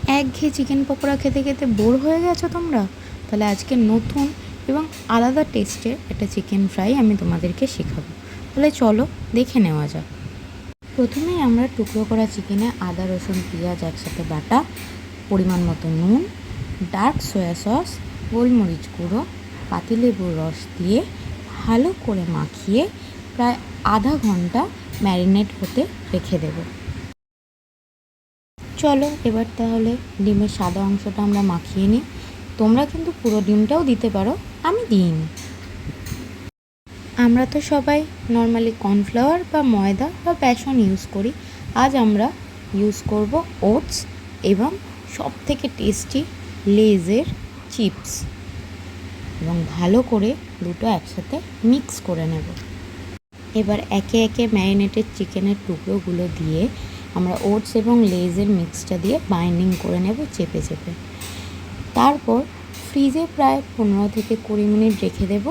একঘেয়ে চিকেন পকোড়া খেতে খেতে বোর হয়ে গেছো তোমরা? তাহলে আজকে নতুন এবং আলাদা টেস্টের একটা চিকেন ফ্রাই আমি তোমাদেরকে শেখাবো। তাহলে চলো দেখে নেওয়া যাক। প্রথমেই আমরা টুকরো করা চিকেনে আদা রসুন পেঁয়াজ একসাথে বাটা, পরিমাণ মতো নুন, ডার্ক সয়া সস, গোলমরিচ গুঁড়ো, পাতিলেবুর রস দিয়ে ভালো করে মাখিয়ে প্রায় আধা ঘন্টা ম্যারিনেট হতে রেখে দেবো। চলো এবার তাহলে ডিমের সাদা অংশটা আমরা মাখিয়ে নিই। তোমরা কিন্তু পুরো ডিমটাও দিতে পারো, আমি দিইনি। আমরা তো সবাই নর্মালি কর্নফ্লাওয়ার বা ময়দা বা বেসন ইউজ করি। আজ আমরা ইউজ করব ওটস এবং সবথেকে টেস্টি লেজের চিপস, এবং ভালো করে দুটো একসাথে মিক্স করে নেব। এবার একে একে ম্যারিনেটেড চিকেনের টুকরোগুলো দিয়ে আমরা ওটস এবং লেজের মিক্সটা দিয়ে বাইন্ডিং করে নেব চেপে চেপে। তারপর ফ্রিজে প্রায় 15 থেকে 20 মিনিট রেখে দেব,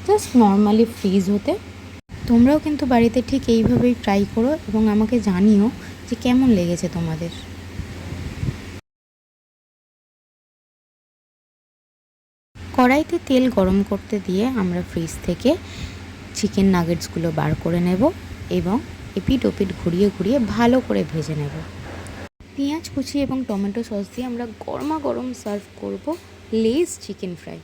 জাস্ট নর্মালি ফ্রিজ হতে। তোমরাও কিন্তু বাড়িতে ঠিক এইভাবেই ট্রাই করো এবং আমাকে জানিও যে কেমন লেগেছে তোমাদের। কড়াইতে তেল গরম করতে দিয়ে আমরা ফ্রিজ থেকে চিকেন নাগেটসগুলো বার করে নেব এবং এপিট ওপিট ঘুরিয়ে ঘুরিয়ে ভালো করে ভেজে নেব। পেঁয়াজ কুচি এবং টমেটো সস দিয়ে আমরা গরমা গরম সার্ভ করব লেজ চিকেন ফ্রাই।